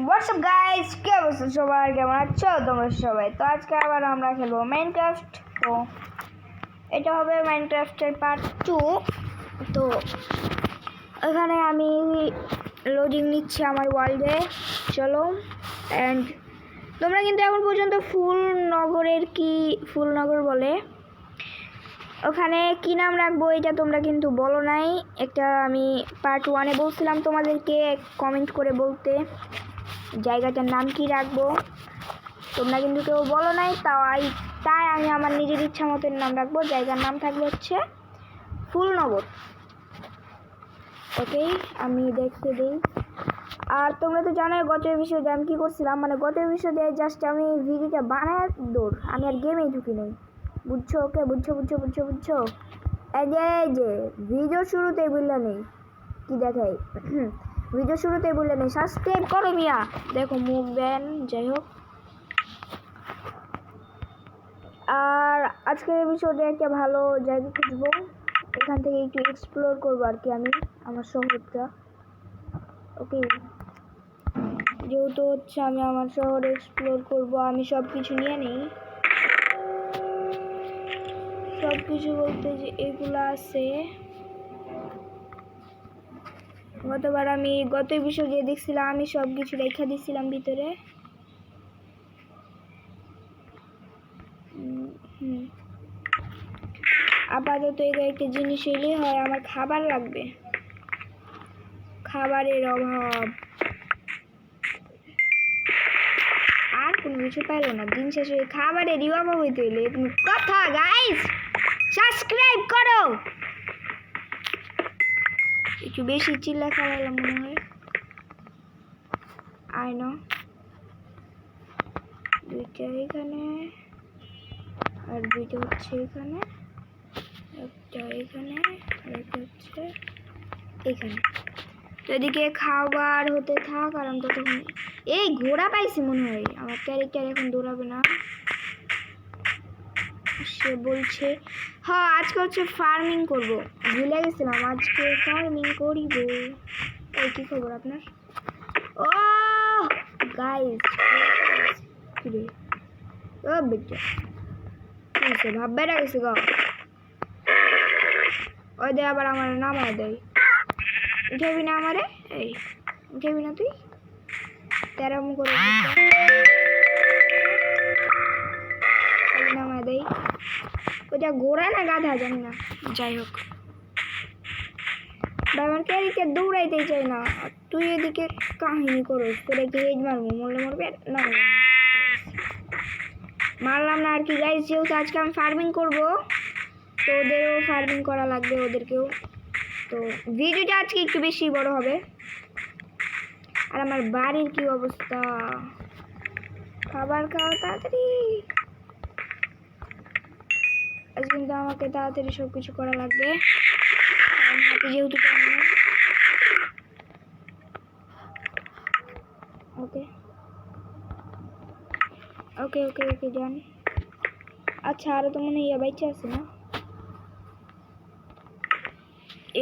WhatsApp guys, কি অবস্থা সবার? কেমন আছো তোমরা সবাই? তো আজকে আবার আমরা খেলবো মাইনক্রাফট। তো এটা হবে মাইনক্রাফটের পার্ট 2। তো এখানে আমি লোডিং নিচ্ছি আমার ওয়ার্ল্ডে। চলো। অ্যান্ড তোমরা কিন্তু এখন পর্যন্ত ফুল নগর বলে ওখানে কি নাম রাখবো এটা তোমরা কিন্তু বলো নাই। একটা আমি পার্ট 1-এ বলছিলাম তোমাদেরকে কমেন্ট করে বলতে জায়গাটার নাম কি রাখবো, তোমরা কিন্তু কেউ বলো নাই। তাই আমি আমার নিজের ইচ্ছা মতন নাম রাখবো। জায়গার নাম থাকবে হচ্ছে ফুলনগর। ওকে, আমি দেখতে দিই। আর তোমরা তো জানোই গত এপিসোডে আমি কী করছিলাম, মানে গত এপিসোডে জাস্ট আমি ভিডিওটা বানায় আমি আর গেমেই ঢুকি নাই, বুঝছো? ওকে, বুঝছো। এই যে ভিডিও শুরুতেই বললে নেই কি দেখাই ভিডিও শুরুতেই বললে নেই সাবস্ক্রাইব করো মিয়া। দেখো মুখ দেন, যাই হোক। আর আজকের এপিসোডে একটা ভালো জায়গা খুঁজবো, এখান থেকে একটু এক্সপ্লোর করবো আর কি আমি আমার শহরটা। ওকে, যেহেতু হচ্ছে আমি আমার শহর এক্সপ্লোর করবো, আমি সব কিছু নিয়ে নিই। সব কিছু বলতে যে এগুলো আছে, গতবার আমি গত এপিসোডে দেখছিলাম আমি সব কিছু রেখে দিছিলাম ভিতরে। আপাতত এটা একটা জিনিস এলেই হয়, আমার খাবার লাগবে, খাবারের অভাব। আর কোনো কিছু পাইলো না, দিন শেষে খাবারেরই অভাব হইতে হইলে তুমি কথা। গাইস সাবস্ক্রাইব করো। একটু বেশি চিল্লা খাওয়ালাম মনে হয়। আই নো, দুইটা এখানে আর দুইটা হচ্ছে এখানে, একটা এখানে আর একটা হচ্ছে এখানে। তো এদিকে খাবার হতে থাক আর আমি ততক্ষণ এই ঘোড়া পাইছি মনে হয়। আমার ক্যারেক্টার এখন দৌড়াবে না, সে বলছে হ্যাঁ আজকে হচ্ছে ফার্মিং করব, ভুলে গেছিলাম আজকে ফার্মিং করিব। এই কি খবর আপনার? ও গাইস, কিরে ও বেটা কিসে ভাববে না গেছে গো। ওই দে আবার আমার নামায় দেয়। উঠাবি না আমারে? এই উঠাবি না তুই? তেরাম করে নামায় দেয়। ওটা ঘোড়া না গাধা জানি না, যাই হোক। আমার ক্যারিকে দৌড়াইতেই চাই না, তুই এদিকে কাহিনী করো। তোর একটু হেজ মারবো, মরলে মরবে না, মারলাম না আর কি। গাইস যেহেতু আজকে আমি ফার্মিং করবো, তো ওদেরও ফার্মিং করা লাগবে, ওদেরকেও। তো ভিডিওটা আজকে একটু বেশি বড় হবে। আর আমার বাড়ির কি অবস্থা, খাবার খাওয়া তাড়াতাড়ি। আজ কিন্তু আমাকে তাড়াতাড়ি সব কিছু করা লাগবে, হাতে যেহেতু ওকে ওকে ওকে ওকে যান। আচ্ছা আরো তো মনে হয় বাইচে আছে না?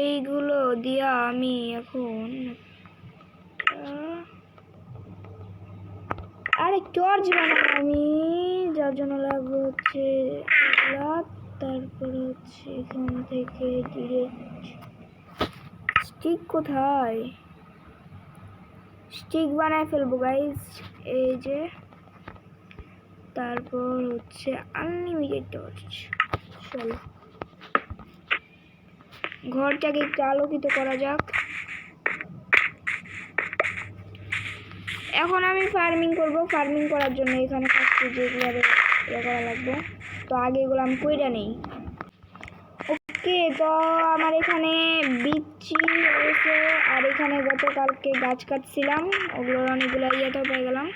এইগুলো দিয়া আমি এখন আরে টর্চ বানাবো আমি, যার জন্য লাগবে হচ্ছে তারপরে হচ্ছে এখান থেকে ডিরেক্ট স্টিক। কোথায় স্টিক বানায় ফেলবো গাইস, এই যে। তারপর হচ্ছে আনলিমিটেড টর্চ। চলো ঘরটাকে একটু আলোকিত করা যাক। এখন আমি ফার্মিং করব, ফার্মিং করার জন্য এখানে ফার্স্টে যেগুলো ইয়ে করা লাগবে, তো আগে এগুলো আমি কইরা নেই। ওকে, তো আমার এখানে বিচি রয়েছে, আর এখানে গতকালকে গাছ কাটছিলাম, ওগুলোর অনেকগুলো ইয়েটাও পেয়ে গেলাম।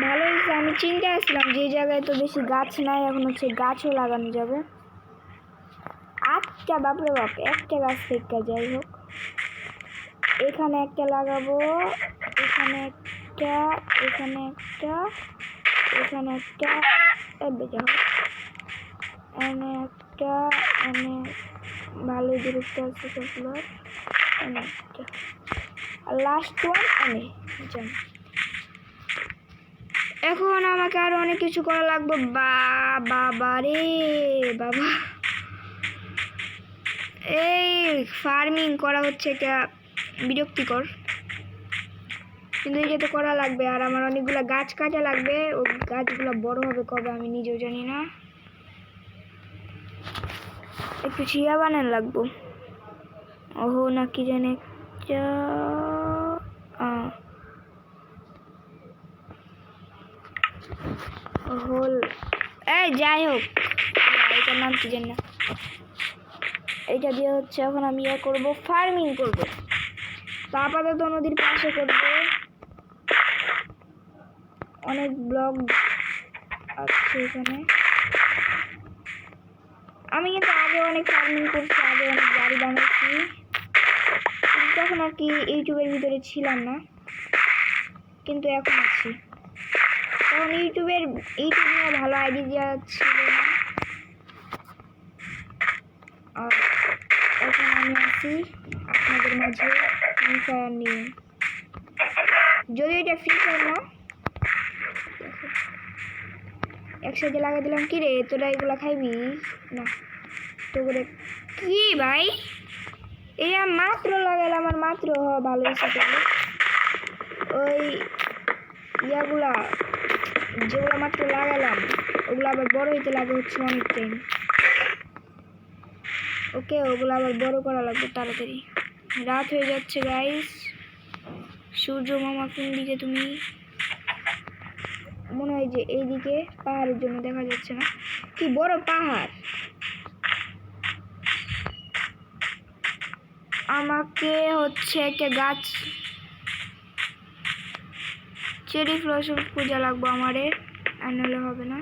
ভালো হয়েছে, আমি চিন্তা আসলাম যে জায়গায় তো বেশি গাছ নাই, এখন হচ্ছে গাছও লাগানো যাবে। আচ্ছা বাপরে বাপ, একটা গাছ থেকে, যাই হোক। এখানে একটা লাগাবো, এখানে একটা, এখানে একটা, এখানে একটা, এনে একটা, এনে ভালো দূরত্ব আছে সবগুলোর, এনে একটা। আর লাস্ট ওয়ান আমি জানি। এখন আমাকে আরো অনেক কিছু করা লাগবে। বাবা রে বাবা, এই ফার্মিং করা হচ্ছে একটা বিরক্তিকর, কিন্তু এটা তো করা লাগবে। আর আমার অনেকগুলো গাছ কাটা লাগবে, ও গাছগুলো বড় হবে কবে আমি নিজেও জানি না। একটু চিয়া বানানো লাগবো। ওহো না কি জানে হোল, এই যাই হোক, এটার নাম কি জানি না। এইটা দিয়ে হচ্ছে এখন আমি ইয়ে করবো, ফার্মিং করবো। তা আপাতত নদীর পাশে করবো, অনেক ব্লক আছে এখানে। আমি কিন্তু আগে অনেক ফার্মিং করছি, আগে অনেক বাড়ি বানাচ্ছি, তখন আর কি ইউটিউবের ভিতরে ছিলাম না, কিন্তু এখন আছি। তখন ইউটিউব নিয়ে ভালো আইডিয়া ছিল না, আর এখন আমি আছি আপনাদের মাঝে ফ্রি ফায়ার নিয়ে। যদি এটা ফ্রি ফায়ার না, একসাথে লাগা দিলাম। কি রে তোরা এগুলা খাইবি না তো করে? কি ভাই, এই মাত্র লাগাইলাম, আমার মাত্র ভালো হিসেবে ওই ইয়াগুলা যেগুলো মাত্র লাগালাম ওগুলো আবার বড় হইতে লাগে হচ্ছে অনেক টাইম। ওকে, ওগুলো আবার বড় করা লাগবে তাড়াতাড়ি। রাত হয়ে যাচ্ছে গাইস। সূর্য মামা কোন দিকে তুমি? মনে হয় যে এইদিকে, পাহাড়ের জন্য দেখা যাচ্ছে না। কি বড় পাহাড়! আমাকে হচ্ছে একটা গাছ চেরি ফ্লসম পূজা লাগবো আমারে, আর নাহলে হবে না।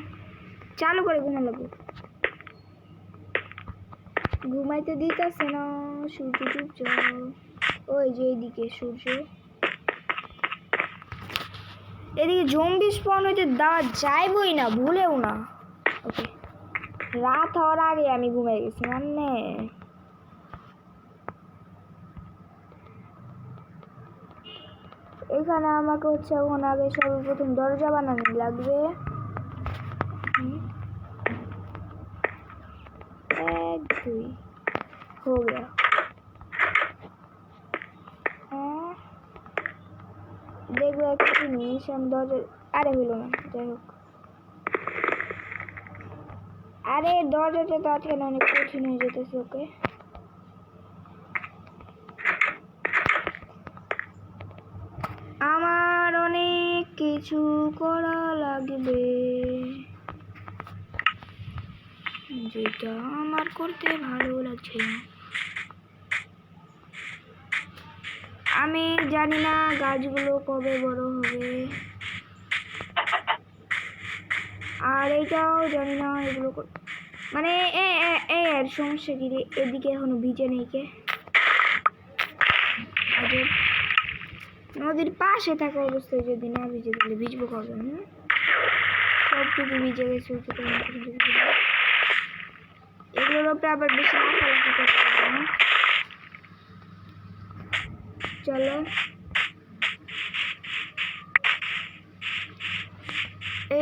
চালু করে ঘুমা লাগবো, ঘুমাইতে দিতেছে না। সূর্য ডুবছে, ওই যে এইদিকে সূর্য, এদিকে জম্বি স্পন হইতে দেওয়া যাইবই না, ভুলেও না। ওকে, রাত হওয়ার আগে আমি ঘুমাই গেছি মানে। এখানে আমাকে হচ্ছে এখন আগে সর্বপ্রথম দরজা বানানো লাগবে। এক দুই हो गया। দেখবো একটা জিনিস, আমি দরজা, আরে হইলো না, যাই হোক। আরে দরজাটা তো আজকে অনেক কঠিন হয়ে যেতেছে। ওকে, আমার অনেক কিছু করা লাগবে, যেটা আমার করতে ভালো লাগছে না। আমি জানি না গাছগুলো কবে বড় হবে, আর এইটাও জানি না এগুলো মানে এর সমস্যা কি রে? এদিকে এখনো ভিজে নেই কে? নদীর পাশে থাকা অবস্থায় যদি না ভিজে তাহলে ভিজবো কবে? সবটুকু ভিজে গেছে। এগুলোর উপরে আবার বেশি লাফালাফি করতে হবে না। চলো,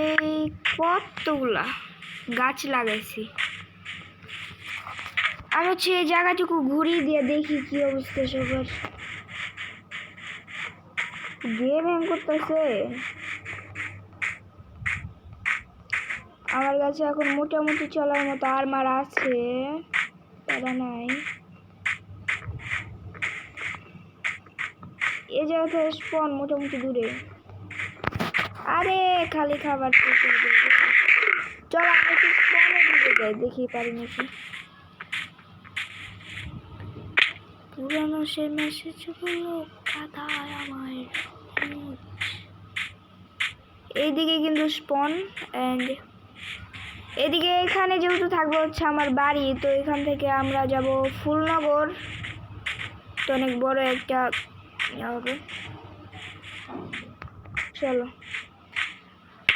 এই কতগুলা গাছ লাগাইছি আমি হচ্ছে এই জায়গাটুকু ঘুরিয়ে দিয়ে দেখি কি অবস্থা সবার। গেম হ্যাং করতেছে। আমার কাছে এখন মোটামুটি চলার মতো আর্মার আছে, তারা নাই। এই জায়গা থেকে স্পন মোটামুটি দূরে। আরে খালি খাবার চল আমি একটু স্পনে দূরে যাই, দেখি পারি নাকি। পুরানো সে মেসেজ গুলো খাতায় আমার। এইদিকে কিন্তু স্পন, এন্ড এদিকে এখানে যেহেতু থাকবো হচ্ছে আমার বাড়ি, তো এখান থেকে আমরা যাব ফুলনগর, তো অনেক বড় একটা হবে। চলো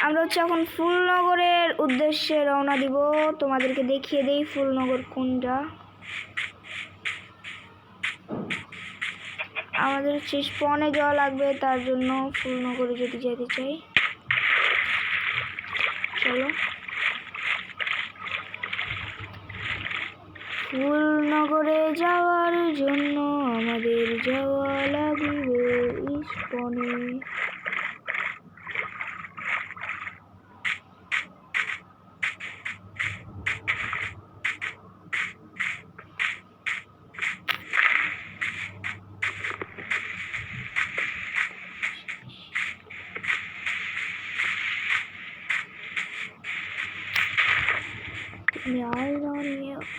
আমরা হচ্ছে এখন ফুলনগরের উদ্দেশ্যে রওনা দিব। তোমাদেরকে দেখিয়ে দেই ফুলনগর কোনটা। আমাদের হচ্ছে স্পনে যাওয়া লাগবে, তার জন্য ফুলনগরে যদি যেতে চাই চলো। ফুলনগরে যাওয়ার জন্য আমাদের যাওয়া লাগবে স্পনে।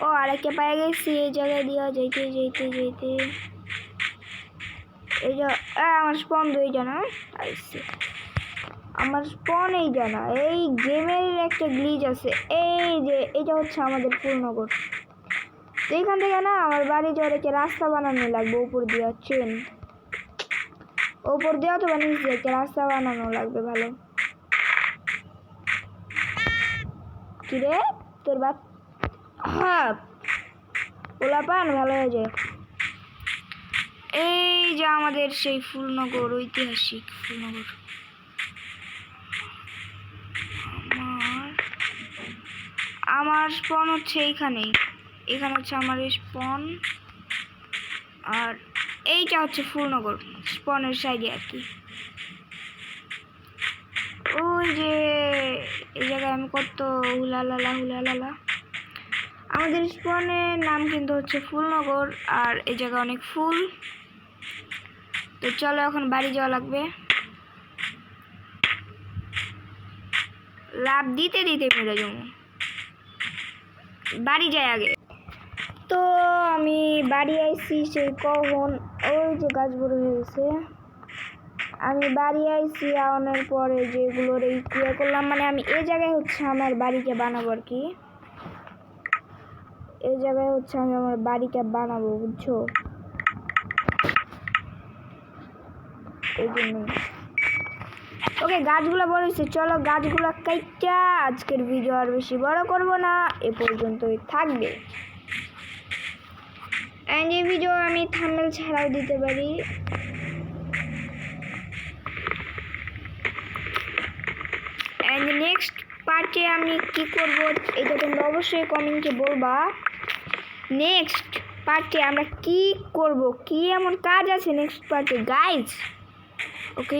ও আরেকটা পায়ে গেছি এই জায়গায় দিয়া যেতে যেতে যেতে। এই যে আমার স্পন দুই জানা আইসি, আমার স্পন এই জানা। এই গেমের একটা গ্লিচ আছে, এই যে এটা হচ্ছে আমাদের ফুলনগর। এইখান থেকে না আমার বাড়ি যাওয়ার একটা রাস্তা বানানো লাগবে, উপর দিয়ে ট্রেন উপর দিয়ে তো বানিয়েছি, একটা রাস্তা বানানো লাগবে ভালো। কিরে তোর বাপ, হ্যাঁ ওলা পান ভালো হয়ে যায়। এই যে আমাদের সেই ফুলনগর, ঐতিহাসিক ফুলনগর। আমার স্পন হচ্ছে এইখানেই, এখানে হচ্ছে আমার স্পন, আর এইটা হচ্ছে ফুলনগর স্পনের সাইডে আর কি। ওই যে এই জায়গায় আমি কত হুলালালা হুলালালা। আমাদের স্পনের নাম কিন্তু হচ্ছে ফুলনগর, আর এই জায়গায় অনেক ফুল। তো চলো এখন বাড়ি যাওয়া লাগবে। লাভ দিতে দিতে ফেলে যাবো, বাড়ি যাই আগে। তো আমি বাড়ি আইছি সেই কখন, ওই যে গাছ বড় হয়ে গেছে। আমি বাড়ি আইছি আনার পরে যেগুলোর এই ক্রিয়া করলাম, মানে আমি এই জায়গায় হচ্ছে আমার বাড়িকে বানাবো আর কি। এই জায়গায় হচ্ছে আমি আমার বাড়িটা বানাবো, বুঝছো? এই জন্য ওকে গাছগুলো বড় হয়েছে, চলো গাছগুলো কাইটা আজকের ভিডিও আর বেশি বড় করব না, এ পর্যন্তই থাকবে। এন্ড এই ভিডিও আমি থাম্বনেল ছাড়াও দিতে পারি। এন্ড নেক্সট পার্টে আমি কি করব এটা তোমরা অবশ্যই কমেন্টে বলবা। নেক্সট পার্টে আমরা কি করব, কি এমন কাজ আছে নেক্সট পার্টে গাইজ। ওকে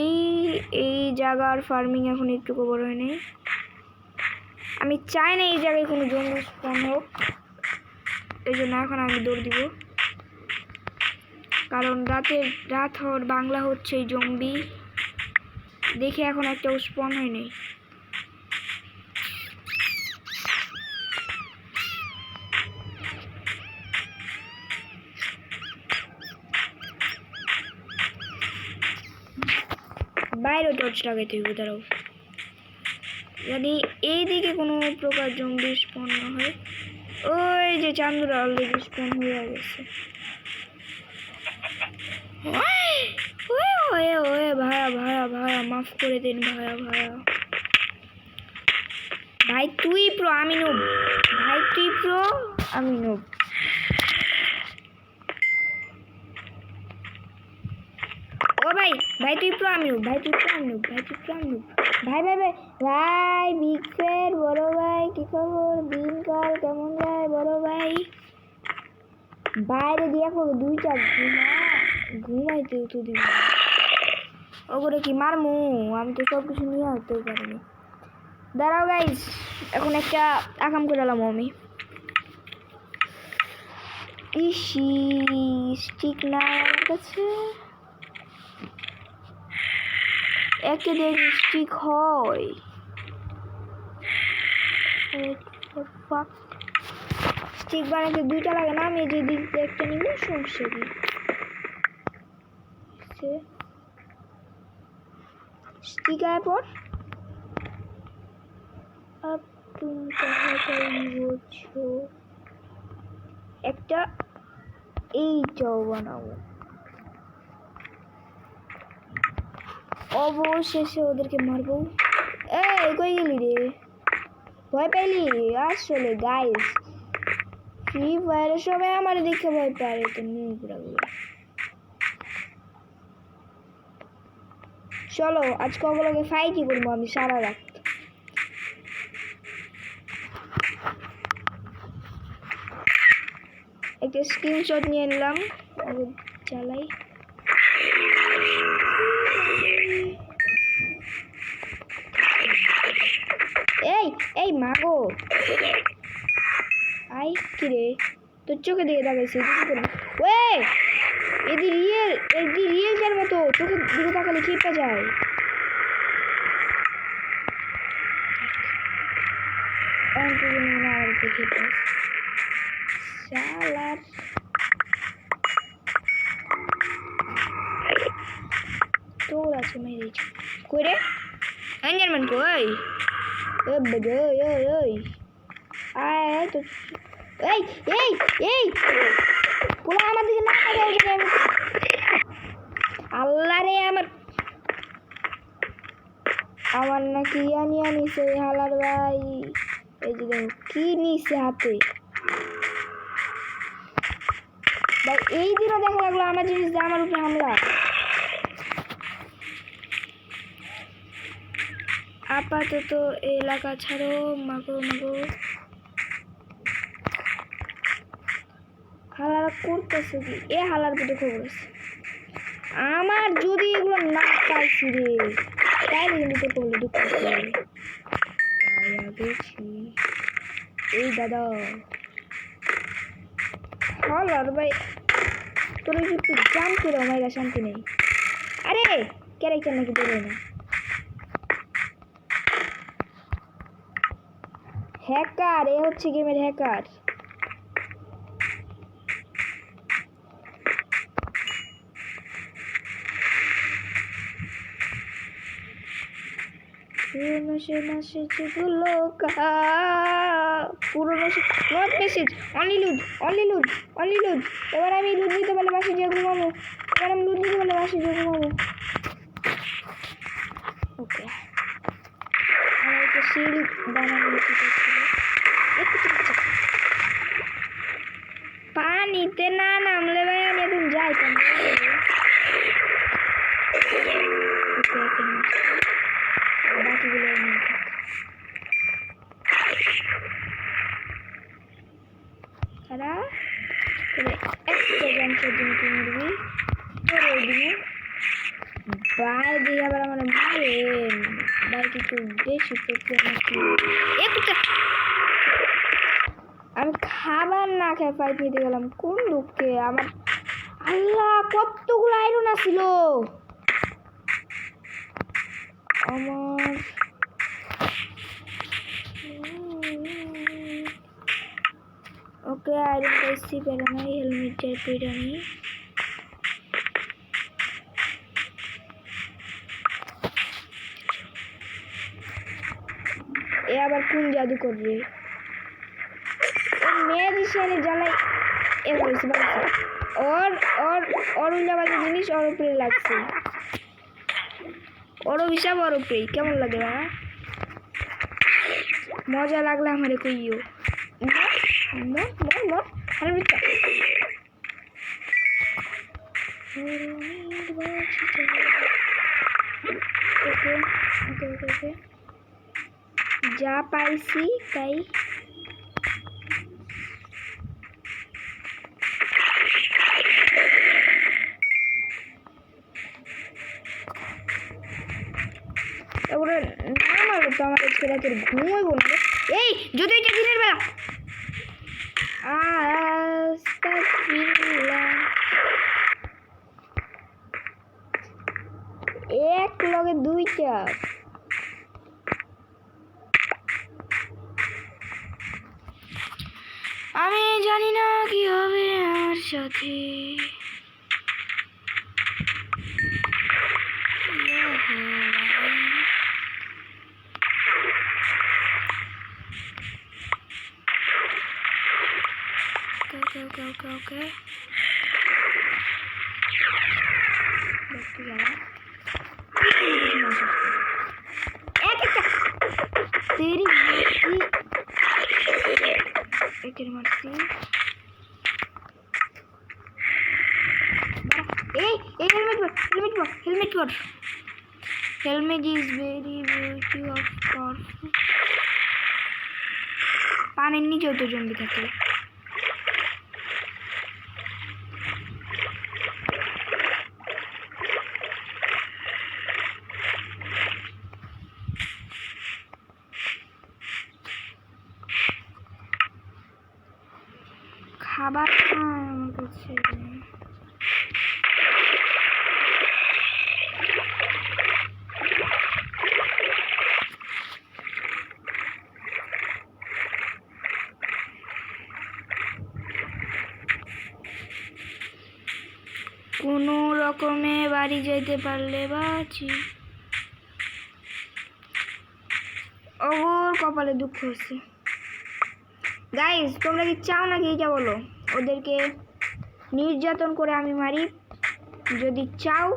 এই জায়গার ফার্মিং এখন একটু বড় হয়নি, আমি চাই না এই জায়গায় কোনো জঙ্গল স্পন হোক, এই জন্য এখন আমি দৌড় দিব। কারণ রাত হওয়ার বাংলা হচ্ছে জম্বি, দেখে এখন একটা স্পন হয়নি। বাইরে টর্চ লাগাইতে হইব, দাঁড়াও যদি এইদিকে কোনো প্রকার জম্বি স্পন না হয়। ওই যে চান্দুরা অলরেডি স্পন হয়ে গেছে। ভায়া ভায়া ভায়া মাফ করে দিন ভায়া ভায়া। ভাই তুই প্রো আমি নুব, ভাই তুই প্রো আমি নুব। ও ভাই ভাই তুই প্রো আমি নুব, ভাই তুই প্রো আমি নুব, ভাই তুই প্রো আমি নুব। ভাই ভাই ভাই ভাই বিগ ফ্যান বড় ভাই, কি খবর, দিনকাল কেমন যায় বড় ভাই? বাইরে দিয়ে করবো দুইটা ঘুমাইতে উঠে দিব, ওগুলো কি মারমু? আমি তো সব কিছু নিয়ে আসতেও পারিনি। দাঁড়াও গাইস, এখন একটা আকাম করে এলাম আমি। ইসি স্টিক না আমার কাছে, একটা দিয়ে স্টিক হয়। স্টিক বানাতে দুইটা লাগে না, আমি যে দিতে একটা নিব সমস্যা কি? স্টিক আয় পর अब तुम তাড়াতাড়ি বলছো একটা এইটাও বানাবো। অবশেষে ওদেরকে মারবো। এই কই গেলি রে, ভয় পাইলি? আসলে গাইস ফ্রি ফায়ারের সবাই আমার দেখে ভয় পারে, তো নোংরাগুলো। চলো আজকে ওগুলোকে ফাইটই করবো আমি সারা রাত। একটা স্ক্রিনশট নিয়ে নিলাম, চালাই। এই এই মাগো আই কিরে তোর চোখে দিকে তাকাইছি ওয়ে এদি রিয়েল যার মতো চোখে দিকে তাকালে কি পা যায়। তোর আছে মেরে কই রে এঞ্জারম্যান কই ওই আয় তো এই এই এই পোলা আমার দিকে না আল্লাহ রে আমার নাকি নিয়ে নিছে হালার ভাই। এই যে দেখো কি নিছে হাতে ভাই, এই দিনও দেখা লাগলো আমার জিনিস আমার উপরে হামলা। আপাতত এলাকা ছাড়ো মাগো মাগো। হালারা করতেছে কি এ হালার ভিতরে খবর আছে আমার, যদি এগুলো না পাইছি রে তাইলে কিন্তু তো করলে দুঃখ গেছি। এই দাদা হালার ভাই তোর একটু জান করে আমার শান্তি নেই। আরে ক্যারেক্টার নাকি বেরোয় না। হ্যাকার এ হচ্ছে গেমের হ্যাকার। মেসেজগুলো পুরো মেসেজ অনলি লুড। এবার আমি লুড নিতে পারলে বাসে যে ঘুমাবো। ওকে আমার একটা শিল্ড বানানো পানিতে না নামলে ভাই আমি এখন যাইতাম। বাকিগুলো তারা একটা জানসার দিন কিনবি তোর দিনে বাই দিয়ে আবার আমার মারেন বাইক একটু বেশি আমি খাবার না খেয়ে ফাইট নিতে গেলাম কোন দুঃখে আমার। আল্লাহ কতগুলো আয়রন আসছিল আমার। ওকে আয়রন পাইছি পেরে নাই হেলমেটের পেরে নি। এ আবার কোন জাদু করবে মেয়ে দিশে জ্বালাই এবার ওর উল্লাবাজে জিনিস ওর উপরে লাগছে। ওর অভিশাপ ওর উপরেই কেমন লাগে না মজা লাগলে আমারে কইও। যা পাইছি তাই এবারে নামালো তো আমার আজকে রাতের ঘুমই বলবে। এই যদি এটা দিনের বেলা এক লগে দুইটা আমি জানি না কি হবে আমার সাথে। Okay. तेरी मर्जी हेलमेट पर helmet is very beauty of powerful. পানির নিচেও তো জম্বি থাকে। খাবার আমার কাছে কোনো রকমে বাড়ি যেতে পারলে বাঁচি। ওর কপালে দুঃখ হচ্ছে। গাইস তোমরা কি চাও নাকি এটা বলো, ওদেরকে নির্যাতন করে আমি মারি? যদি চাও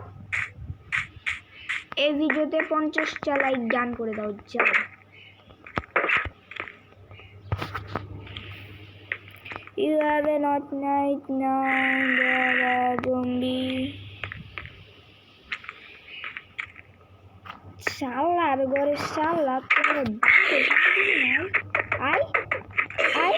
এই ভিডিওতে 50টা লাইক ডান করে দাও। যাও You have a not night now, there are zombie. শালার ঘরে শালা তোমরা আই আই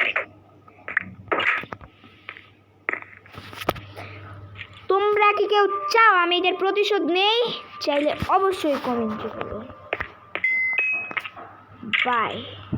তোমরা কি কেউ চাও আমি এদের প্রতিশোধ নেই? চাইলে অবশ্যই কমেন্ট করো। বাই।